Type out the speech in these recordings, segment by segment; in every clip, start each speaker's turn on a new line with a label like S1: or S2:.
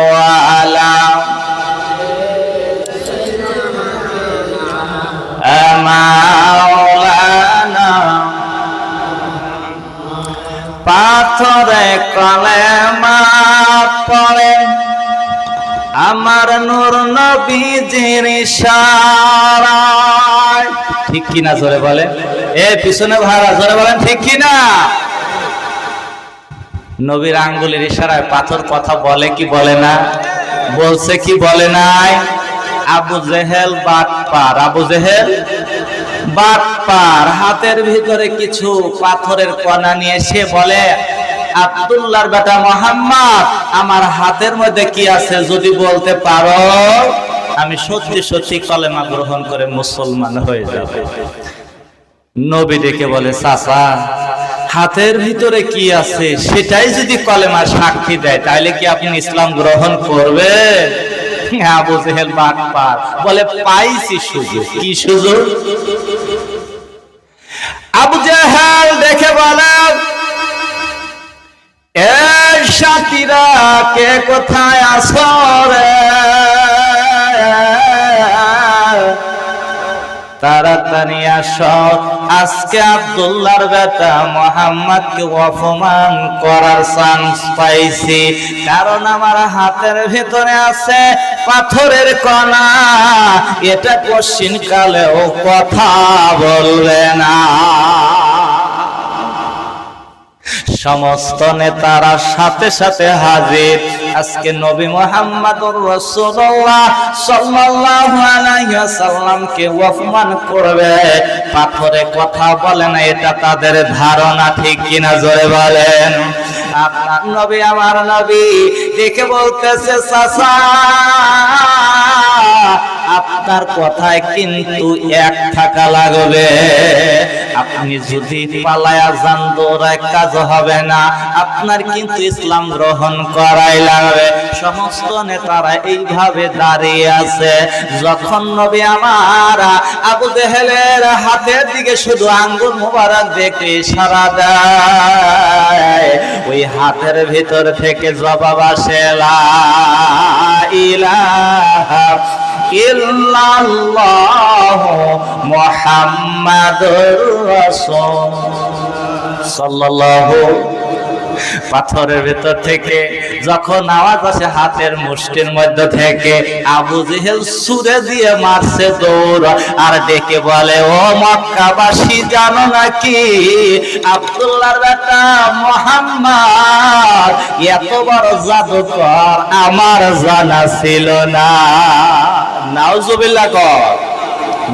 S1: ওয়ালা মাওলানা। পাথরে কলেমা পড়ে আমার নূর নবীজির ইশারায়। ঠিক কিনা জোরে বলে, এ পিছনে ভাড়া জোরে বলেন ঠিক কিনা। নবীর আঙ্গুলের ইশারায় পাথর কথা বলে কি বলে না? বলছে কি বলে নাই? আবু জেহেল বাটপার, আবু জেহেল বাটপার হাতের ভিতরে কিছু পাথরের কণা নিয়ে সে বলে, আব্দুল্লাহর বেটা মুহাম্মদ, আমার হাতের মধ্যে কি আছে যদি বলতে পারো, আমি সত্যি সত্যি কলেমা গ্রহণ করে মুসলমান হয়ে যাব। নবী ডেকে বলে, চাচা হাতের ভিতরে কি আছে সেটাই যদি কলেমা সাক্ষী দেয় তাহলে কি আপনি ইসলাম গ্রহণ করবেন? আবু জেহেল বাটপার বলে, পাইছি সুযোগ। কি সুযোগ? আবু জেহেল দেখে বলে, এই সাথীরা কে কোথায় আছো রে? তাড়াতাড়ি আসো, আজকে আব্দুল্লাহর বেটা মুহাম্মদকে অপমান করার চান্স পাইছি, কারণ আমার হাতের ভেতরে আছে পাথরের কণা, এটা কশিন কালেও কথা বলবে না। সমস্ত নেতারা সাথে সাথে হাজির। আজকে নবী মুহাম্মদুর রাসূলুল্লাহ সাল্লাল্লাহু আলাইহি ওয়াসাল্লামকে অপমান করবে, পাথরে কথা বলে না, এটা তাদের ধারণা। ঠিক কিনা জোরে বলেন। আপনার নবী আমার নবী দেখে বলতেছে, চাচা আপনার কথায় কিন্তু এক টাকা লাগবে, আপনি যদি পালায়া যান দৌড়ায় কাজ হবে না, আপনার কিন্তু ইসলাম গ্রহণ করাই লাগবে। সমস্ত নেতারা এইভাবে দাঁড়িয়ে আছে। যখন নবী আমার আবু জেহেলের হাতের দিকে শুধু আঙ্গুল মোবারক দেখে ইশারা দেয়, ওই হাতের ভিতর থেকে জবাব আসে, লা ইলাহা ইল্লাল্লাহু মুহাম্মাদুর রাসূল সাল্লাল্লাহু। পাথরের ভেতর থেকে যখন আওয়াজ আসে হাতের মুষ্টির মধ্যে থেকে, আবু জেহেল ছুড়ে দিয়ে মারছে দৌড়, আর ডেকে বলে, ও মক্কাবাসী জানো নাকি আব্দুল্লাহর বেটা মুহাম্মদ এত বড় জাদুকর আমার জানা ছিল না। নাউজুবিল্লাহ কর।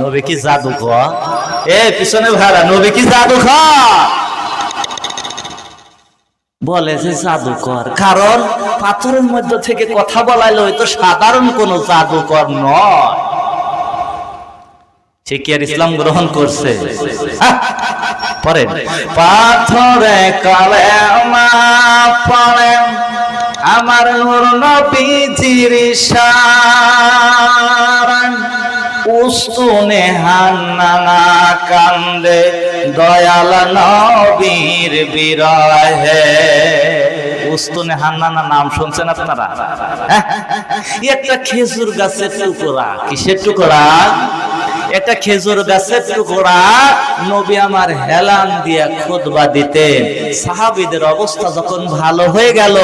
S1: নবী কি জাদুকর? এ পিছনে ভাড়া, নবী কি জাদুকর? বলে যে জাদুকর, কারণ পাথরের মধ্যে থেকে কথা বলাইলে হয়তো সাধারণ কোন জাদুকর নয়। সে কি আর ইসলাম গ্রহণ করছে? পরে পাথরে কলেমা পড়ে আমার নূর নবীজির ইশারায়, উস্তুনে হান্নানা কান্দে দয়াল নবীর বিরহে। উস্তুনে হান্নানা নাম শুনছেন আপনারা? একটা খেজুর গাছের টুকরা। কিসের টুকরা? একটা খেজুর গাছের টুকরা নবী আমার হেলান দিয়া খুতবা দিতেন। সাহাবীদের অবস্থা যখন ভালো হয়ে গেল,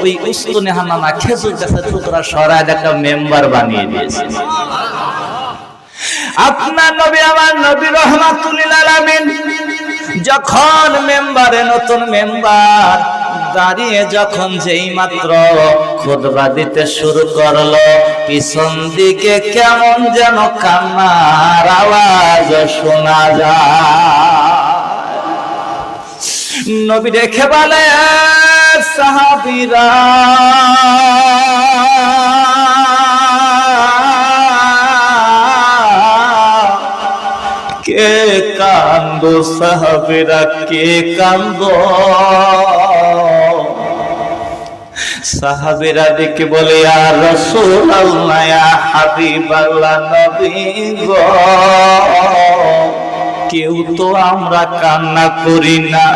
S1: ওই উস্তুনে হান্নানা খেজুর গাছের টুকরা সরায় একটা মেম্বার বানিয়ে দিয়েছে। আপনার নবী আমার নবী রাহমাতুল লিল আলামিন যখন মেম্বারে, নতুন মেম্বার দাঁড়িয়ে যখন যেই মাত্র খুতবা দিতে শুরু করলো, পিছন দিকে কেমন যেন কান্নার আওয়াজ শোনা যায়। নবী দেখে বলে, সাহাবীরা কে কান্দো, সাহাবীরা কে কান্দো? সাহাবীরা দেখে বলে, ইয়া রাসূলুল্লাহ, ইয়া হাবিবাল্লাহ, নবী গো, কেউ তো আমরা কান্না করি না,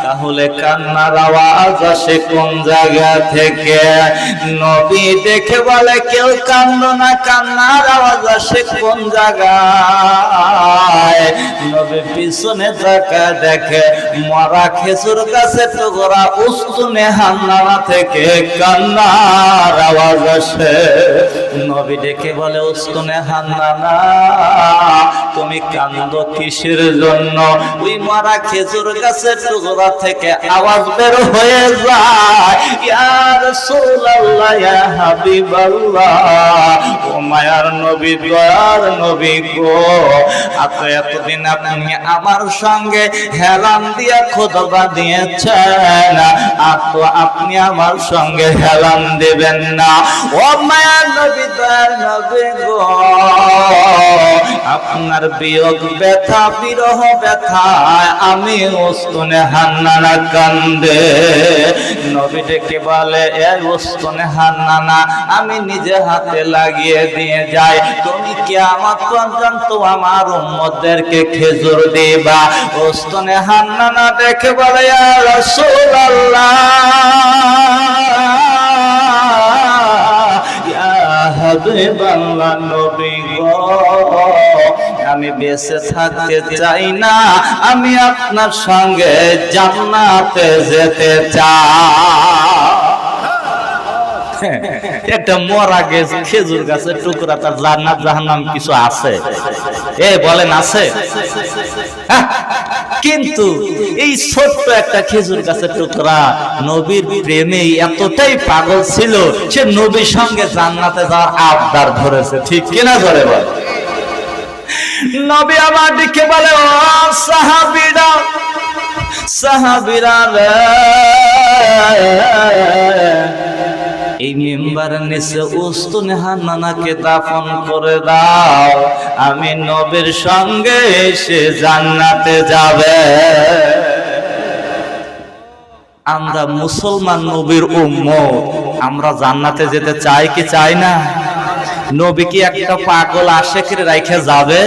S1: তাহলে কান্নার আওয়াজ আসে কোন জায়গা থেকে? নবী দেখে বলে কেউ কান্দো না, কান্নার আওয়াজ আসে কোন জায়গায়? নবী পিছনে তাকায় দেখে মরা খেজুর গাছের টুকরা উস্তুনে হান্নানা থেকে কান্নার আওয়াজ আসে। নবী দেখে বলে উস্তুনে হান্নানা, তুমি কান্দো কিসের জন্য? ওই মরা খেজুর গাছের টুকরা থেকে আওয়াজ বের হয়ে যায়, ইয়া রাসূলুল্লাহ, ইয়া হাবিবাল্লাহ, ও মায়ার নবী, দয়ার নবী গো, এতদিন আপনি আমার সঙ্গে হেলান দিয়া খুতবা দিয়েছেন, আর তো আপনি আমার সঙ্গে হেলান দেবেন না। ও মায়ার নবী, দয়ার নবী গো, আপনার বিয়োগ ব্যথা, বিরহ ব্যথায় আমি উস্তুনে হান্নানা কান্দে। নবী ডেকে বলে, এই উস্তুনে হান্নানা আমি নিজে হাতে লাগিয়ে দিয়ে যাই, তুমি কিয়ামত পর্যন্ত আমার উম্মতদেরকে খেজুর দিবা। উস্তুনে হান্নানা ডেকে বলে, ইয়া রাসূলুল্লাহ, ইয়া হাবিবাল্লাহ, নবী গো, আমি বেঁচে থাকতে চাই না, আমি আপনার সঙ্গে জান্নাতে যেতে চাই। একটা মরা খেজুর গাছের টুকরা, তার জান্নাত জাহান্নাম কিছু আছে? বলেন আছে? কিন্তু এই ছোট্ট একটা খেজুর গাছের টুকরা নবীর প্রেমে এতটাই পাগল ছিল, সে নবীর সঙ্গে জান্নাতে যাওয়ার আবদার ধরেছে। ঠিক কিনা ধরে বল? নবী আমার দিকে বলে, ও সাহাবীরা, সাহাবীরা রে, এই মিম্বারের নিচে উস্তুনে হান্নানাকে দাফন করে দাও, আমি নবীর সঙ্গে এসে জান্নাতে যাবে। আমরা মুসলমান, নবীর উম্মত, আমরা জান্নাতে যেতে চাই কি চাই না? নবী কি একটা পাগল আশিকের রাইখে যাবে?